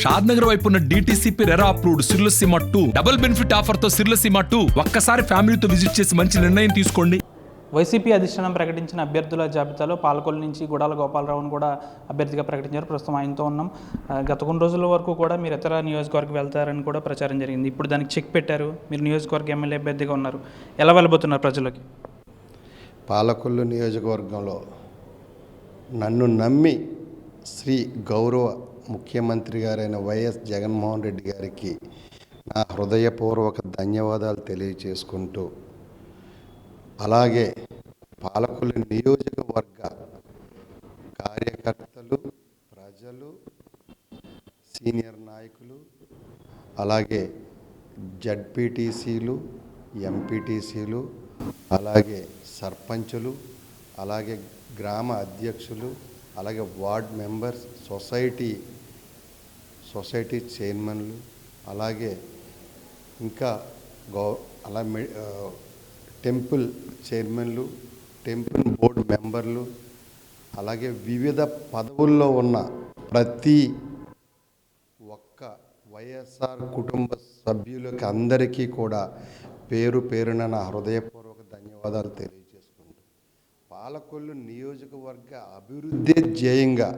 షాద్నగర్ వైపు ఉన్న DTCP RERA approved సిర్లసీమ 2 double benefit offer తో సిర్లసీమ 2 ఒక్కసారి ఫ్యామిలీతో విజిట్ చేసి మంచి నిర్ణయం తీసుకోండి. వైసీపీ అధిష్టానం ప్రకటించిన అభ్యర్థుల జాబితాలో పాలకొల్లు నుంచి గుడాల గోపాలరావును కూడా అభ్యర్థిగా ప్రకటించారు. ప్రస్తుతం ఆయనతో ఉన్నాం. గత కొన్ని రోజుల వరకు కూడా మీరు ఇతర నియోజకవర్గం వెళ్తారని కూడా ప్రచారం జరిగింది. ఇప్పుడు దానికి చెక్ పెట్టారు. మీరు నియోజకవర్గ ఎమ్మెల్యే అభ్యర్థిగా ఉన్నారు. ఎలా వెళ్ళబోతున్నారు ప్రజలకి? పాలకొల్లు నియోజకవర్గంలో నన్ను నమ్మి శ్రీ గౌరవ ముఖ్యమంత్రి గారైన వైఎస్ జగన్మోహన్ రెడ్డి గారికి నా హృదయపూర్వక ధన్యవాదాలు తెలియజేసుకుంటూ, అలాగే పాలకొల్లు నియోజకవర్గ కార్యకర్తలు, ప్రజలు, సీనియర్ నాయకులు, అలాగే జడ్పీటీసీలు, ఎంపీటీసీలు, అలాగే సర్పంచులు, అలాగే గ్రామ అధ్యక్షులు, అలాగే వార్డ్ మెంబర్స్, సొసైటీ చైర్మన్లు, అలాగే ఇంకా టెంపుల్ చైర్మన్లు, టెంపుల్ బోర్డు మెంబర్లు, అలాగే వివిధ పదవుల్లో ఉన్న ప్రతి ఒక్క వైఎస్ఆర్ కుటుంబ సభ్యులకి అందరికీ కూడా పేరు పేరున నా హృదయపూర్వక ధన్యవాదాలు తెలియజేసుకుంటూ, పాలకొల్లు నియోజకవర్గ అభివృద్ధి ధ్యేయంగా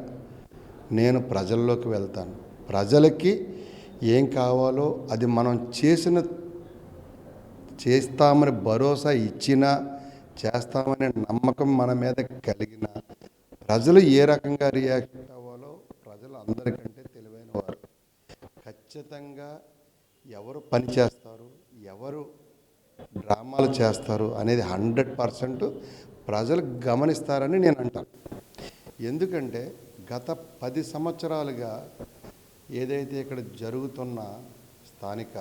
నేను ప్రజల్లోకి వెళ్తాను. ప్రజలకి ఏం కావాలో అది మనం చేస్తామని భరోసా ఇచ్చినా, చేస్తామనే నమ్మకం మన మీద కలిగిన ప్రజలు ఏ రకంగా రియాక్ట్ అవ్వాలో ప్రజలు అందరికంటే తెలివైన వారు. ఖచ్చితంగా ఎవరు పని చేస్తారు, ఎవరు డ్రామాలు చేస్తారు అనేది 100% ప్రజలు గమనిస్తారని నేను అంటాను. ఎందుకంటే గత 10 సంవత్సరాలుగా ఏదైతే ఇక్కడ జరుగుతున్న స్థానిక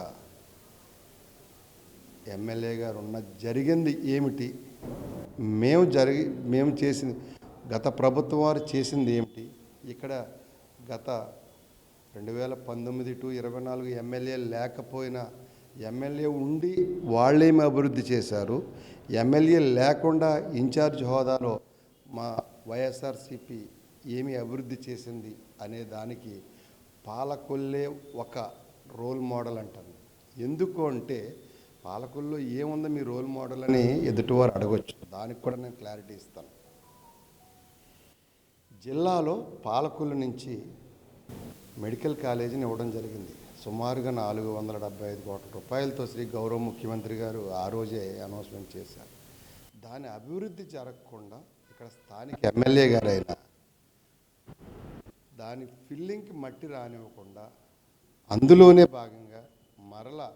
ఎమ్మెల్యే గారు జరిగింది ఏమిటి, మేము చేసింది, గత ప్రభుత్వం వారు చేసింది ఏమిటి, ఇక్కడ గత 2019 to 24 ఎమ్మెల్యే లేకపోయినా ఎమ్మెల్యే ఉండి వాళ్ళేమి అభివృద్ధి చేశారు, ఎమ్మెల్యే లేకుండా ఇన్ఛార్జ్ హోదాలో మా వైఎస్ఆర్సీపీ ఏమి అభివృద్ధి చేసింది అనే దానికి పాలకొల్లే ఒక రోల్ మోడల్ అంటాను. ఎందుకు అంటే పాలకొల్లు ఏముందో మీ రోల్ మోడల్ అని ఎదుటివారు అడగవచ్చు. దానికి కూడా నేను క్లారిటీ ఇస్తాను. జిల్లాలో పాలకొల్లు నుంచి మెడికల్ కాలేజీని ఇవ్వడం జరిగింది. సుమారుగా 475 కోట్ల రూపాయలతో శ్రీ గౌరవ ముఖ్యమంత్రి గారు ఆ రోజే అనౌన్స్మెంట్ చేశారు. దాని అభివృద్ధి జరగకుండా ఇక్కడ స్థానిక ఎమ్మెల్యే గారైనా దాని ఫిల్లింగ్కి మట్టి రానివ్వకుండా అందులోనే భాగంగా మరలా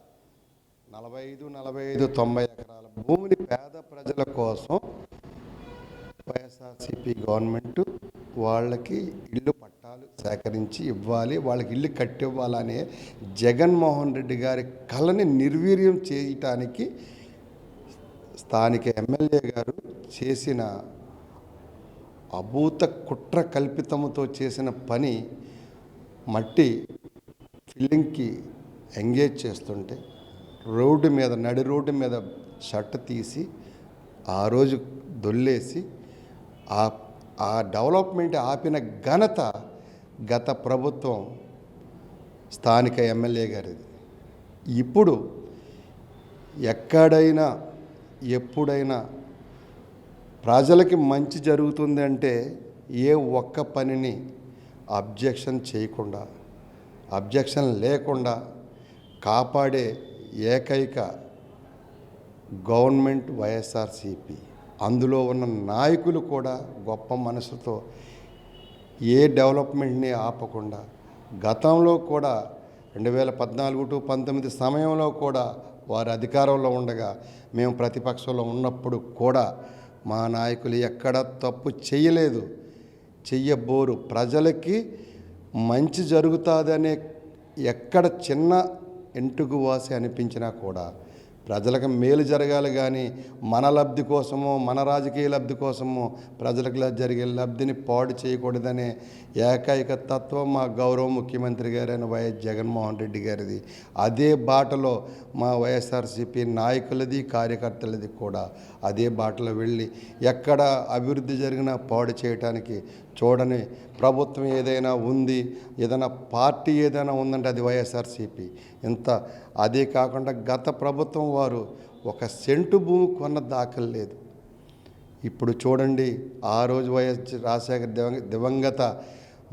90 ఎకరాల భూమిని పేద ప్రజల కోసం వైఎస్ఆర్సీపీ గవర్నమెంట్ వాళ్ళకి ఇల్లు పట్టాలు సేకరించి ఇవ్వాలి, వాళ్ళకి ఇల్లు కట్టివ్వాలనే జగన్మోహన్ రెడ్డి గారి కళని నిర్వీర్యం చేయటానికి స్థానిక ఎమ్మెల్యే గారు చేసిన అభూత కుట్ర కల్పితంతో చేసిన పని, మట్టి ఫిల్లింగ్కి ఎంగేజ్ చేస్తుంటే నడి రోడ్డు మీద షర్ట్ తీసి ఆ రోజు దొల్లేసి ఆ డెవలప్మెంట్ ఆపిన ఘనత గత ప్రభుత్వం స్థానిక ఎమ్మెల్యే గారిది. ఇప్పుడు ఎక్కడైనా ఎప్పుడైనా ప్రజలకి మంచి జరుగుతుంది అంటే ఏ ఒక్క పనిని అబ్జెక్షన్ లేకుండా కాపాడే ఏకైక గవర్నమెంట్ వైఎస్ఆర్సీపీ. అందులో ఉన్న నాయకులు కూడా గొప్ప మనసుతో ఏ డెవలప్మెంట్ని ఆపకుండా, గతంలో కూడా 2014 to 19 సమయంలో కూడా వారు అధికారంలో ఉండగా మేము ప్రతిపక్షంలో ఉన్నప్పుడు కూడా మా నాయకులు ఎక్కడ తప్పు చేయలేదు, చెయ్యబోరు. ప్రజలకి మంచి జరుగుతుందనే ఎక్కడ చిన్న ఎంటుకు వాసి అనిపించినా కూడా ప్రజలకు మేలు జరగాలి, కానీ మన లబ్ధి కోసమో మన రాజకీయ లబ్ధి కోసమో ప్రజలకు జరిగే లబ్ధిని పాడు చేయకూడదనే ఏకైక తత్వం మా గౌరవ ముఖ్యమంత్రి గారైన వైఎస్ జగన్మోహన్ రెడ్డి గారిది. అదే బాటలో మా వైఎస్ఆర్సీపీ నాయకులది, కార్యకర్తలది కూడా అదే బాటలో వెళ్ళి ఎక్కడ అభివృద్ధి జరిగినా పాడు చేయటానికి చూడని ప్రభుత్వం ఏదైనా ఉంది, ఏదైనా పార్టీ ఏదైనా ఉందంటే అది వైఎస్ఆర్సీపీ. అదే కాకుండా గత ప్రభుత్వం వారు ఒక సెంటు భూమి కొన్న దాఖలు లేదు. ఇప్పుడు చూడండి, ఆ రోజు వైఎస్ రాజశేఖర దివంగత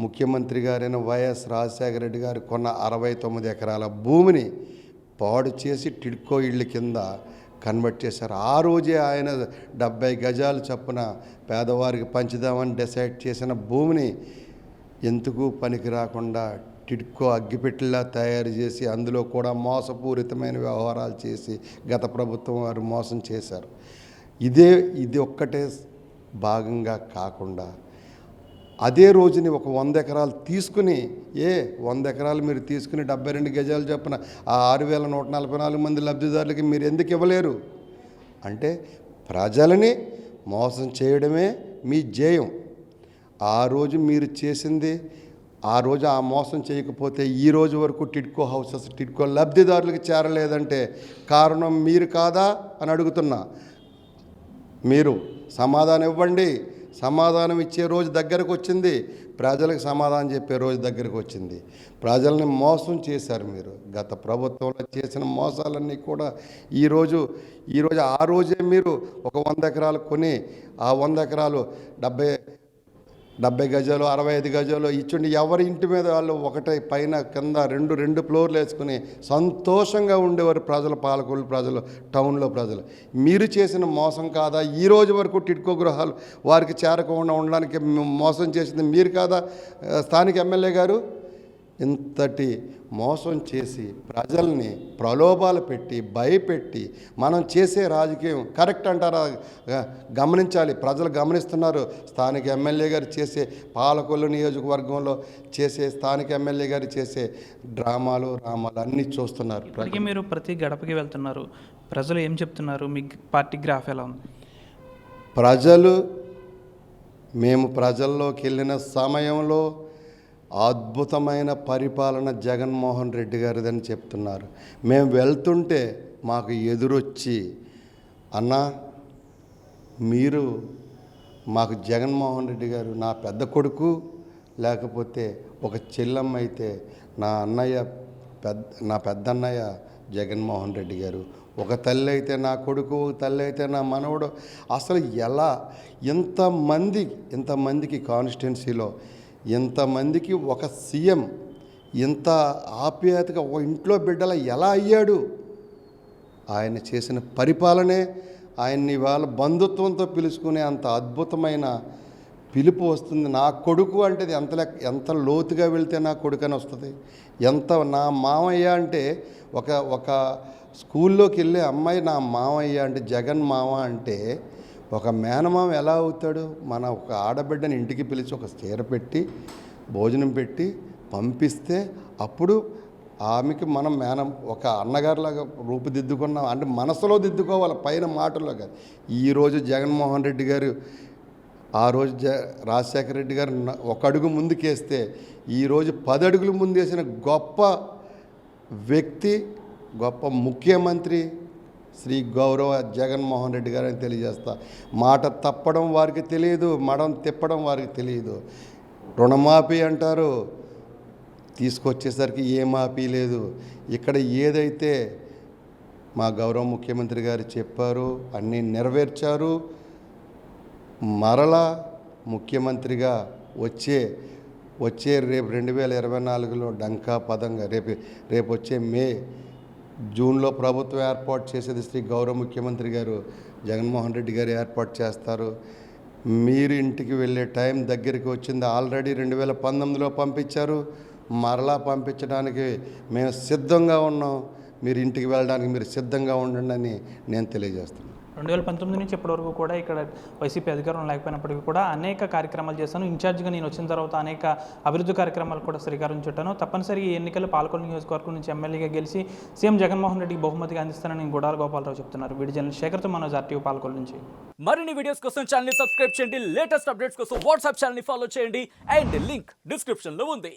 ముఖ్యమంత్రి గారైన వైఎస్ రాజశేఖర రెడ్డి గారు కొన్న 69 ఎకరాల భూమిని పాడు చేసి టిడ్కో ఇళ్ళ కింద కన్వర్ట్ చేశారు. ఆ రోజే ఆయన 70 గజాలు చొప్పున పేదవారికి పంచుదామని డిసైడ్ చేసిన భూమిని ఎందుకు పనికి రాకుండా టిడ్కో అగ్గిపెట్టెలా తయారు చేసి అందులో కూడా మోసపూరితమైన వ్యవహారాలు చేసి గత ప్రభుత్వం వారు మోసం చేశారు. ఇది ఒక్కటే భాగంగా కాకుండా అదే రోజుని ఒక 100 ఎకరాలు తీసుకుని 100 ఎకరాలు మీరు తీసుకుని 72 గజాలు చొప్పున ఆ 6144 మంది లబ్ధిదారులకి మీరు ఎందుకు ఇవ్వలేరు అంటే ప్రజలని మోసం చేయడమే మీ ధ్యేయం. ఆ రోజు మీరు చేసింది, ఆ రోజు ఆ మోసం చేయకపోతే ఈ రోజు వరకు టిడ్కో హౌసెస్, టిడ్కో లబ్ధిదారులకు చేరలేదంటే కారణం మీరు కాదా అని అడుగుతున్నా. మీరు సమాధానం ఇవ్వండి. సమాధానం ఇచ్చే రోజు దగ్గరకు వచ్చింది, ప్రజలకు సమాధానం చెప్పే రోజు దగ్గరకు వచ్చింది. ప్రజల్ని మోసం చేశారు మీరు. గత ప్రభుత్వంలో చేసిన మోసాలన్నీ కూడా ఈరోజు ఆ రోజే మీరు ఒక 100 ఎకరాలు కొని ఆ 100 ఎకరాలు 70 గజాలు 65 గజాలు ఇచ్చుండి ఎవరి ఇంటి మీద వాళ్ళు ఒకటే పైన కింద రెండు ఫ్లోర్లు వేసుకుని సంతోషంగా ఉండేవారు ప్రజలు, పాలకొల్లు ప్రజలు, టౌన్లో ప్రజలు. మీరు చేసిన మోసం కాదా ఈ రోజు వరకు టిడ్కో గృహాలు వారికి చేరకుండా ఉండడానికి మోసం చేసింది మీరు కాదా స్థానిక ఎమ్మెల్యే గారు? ఇంతటి మోసం చేసి ప్రజల్ని ప్రలోభాలు పెట్టి భయపెట్టి మనం చేసే రాజకీయం కరెక్ట్ అంటారా? గమనించాలి, ప్రజలు గమనిస్తున్నారు. స్థానిక ఎమ్మెల్యే గారు చేసే, పాలకొల్లు నియోజకవర్గంలో చేసే స్థానిక ఎమ్మెల్యే గారు చేసే రామాలు అన్నీ చూస్తున్నారు. ఇప్పటికీ మీరు ప్రతి గడపకి వెళ్తున్నారు, ప్రజలు ఏం చెప్తున్నారు? మీ పార్టీ గ్రాఫ్ ఎలా ఉంది? మేము ప్రజల్లోకి వెళ్ళిన సమయంలో అద్భుతమైన పరిపాలన జగన్మోహన్ రెడ్డి గారిదని చెప్తున్నారు. మేము వెళ్తుంటే మాకు ఎదురొచ్చి, అన్నా మీరు మాకు జగన్మోహన్ రెడ్డి గారు నా పెద్ద కొడుకు, లేకపోతే ఒక చెల్లమ్మ అయితే నా పెద్దన్నయ్య జగన్మోహన్ రెడ్డి గారు, ఒక తల్లి అయితే నా కొడుకు, ఒక తల్లి అయితే నా మనవడు. అసలు ఎలా ఇంతమందికి కాన్స్టిట్యున్సీలో ఇంతమందికి ఒక సీఎం ఇంత ఆప్యాయతగా ఒక ఇంట్లో బిడ్డల ఎలా అయ్యాడు? ఆయన చేసిన పరిపాలనే ఆయన్ని వాళ్ళ బంధుత్వంతో పిలుచుకునే అంత అద్భుతమైన పిలుపు వస్తుంది. నా కొడుకు అంటే ఎంత లోతుగా వెళ్తే నా కొడుకు అని వస్తుంది. నా మామయ్య అంటే ఒక స్కూల్లోకి వెళ్ళే అమ్మాయి నా మామయ్య అంటే, జగన్ మామ అంటే ఒక మేనమామ ఎలా అవుతాడు? మన ఒక ఆడబిడ్డని ఇంటికి పిలిచి ఒక చీర పెట్టి భోజనం పెట్టి పంపిస్తే అప్పుడు ఆమెకి మనం ఒక అన్నగారిలాగా రూపుదిద్దుకున్నాం అంటే మనసులో దిద్దుకోవాలి, పైన మాటల్లో కాదు. ఈరోజు జగన్మోహన్ రెడ్డి గారు, ఆ రోజు రాజశేఖర రెడ్డి గారు ఒక అడుగు ముందుకేస్తే ఈరోజు 10 అడుగులు ముందేసిన గొప్ప వ్యక్తి, గొప్ప ముఖ్యమంత్రి శ్రీ గౌరవ జగన్మోహన్ రెడ్డి గారని తెలియజేస్తా. మాట తప్పడం వారికి తెలియదు, మడం తిప్పడం వారికి తెలియదు. రుణమాఫీ అంటారు, తీసుకొచ్చేసరికి ఏ మాఫీ లేదు. ఇక్కడ ఏదైతే మా గౌరవ ముఖ్యమంత్రి గారు చెప్పారో అన్నీ నెరవేర్చారు. మరలా ముఖ్యమంత్రిగా వచ్చే రేపు 2024లో డంకా పదంగా రేపు వచ్చే జూన్లో ప్రభుత్వం ఏర్పాటు చేసేది శ్రీ గౌరవ ముఖ్యమంత్రి గారు జగన్మోహన్ రెడ్డి గారు ఏర్పాటు చేస్తారు. మీరు ఇంటికి వెళ్ళే టైం దగ్గరికి వచ్చింది. ఆల్రెడీ 2019లో పంపించారు, మరలా పంపించడానికి మేము సిద్ధంగా ఉన్నాం. మీరు ఇంటికి వెళ్ళడానికి మీరు సిద్ధంగా ఉండండి అని నేను తెలియజేస్తున్నాను. 2019 నుంచి ఇప్పటివరకు కూడా ఇక్కడ వైసీపీ అధికారం లేకపోయినప్పటికీ కూడా అనేక కార్యక్రమాలు చేశాను. ఇన్ఛార్జిగా నేను వచ్చిన తర్వాత అనేక అభివృద్ధి కార్యక్రమాలు కూడా శ్రీకారం చుట్టాను. తప్పనిసరిగా ఈ ఎన్నికలు పాలకొల్లు నియోజకవర్గం నుంచి ఎమ్మెల్యేగా గెలిచి సీఎం జగన్మోహన్ రెడ్డికి బహుమతిగా అందిస్తానని గుడాల గోపాలరావు చెప్తున్నారు. వీడియో జర్నలిస్ట్ శేఖర్తో మనోజ్, RTV పాలకొల్లు నుంచి. మరిన్ని వీడియోస్ కోసం ఛానల్ ని సబ్స్క్రైబ్ చేయండి, లేటెస్ట్ అప్డేట్స్ కోసం వాట్సాప్ ఛానల్ ని ఫాలో చేయండి అండ్ లింక్ డిస్క్రిప్షన్ లో ఉంది.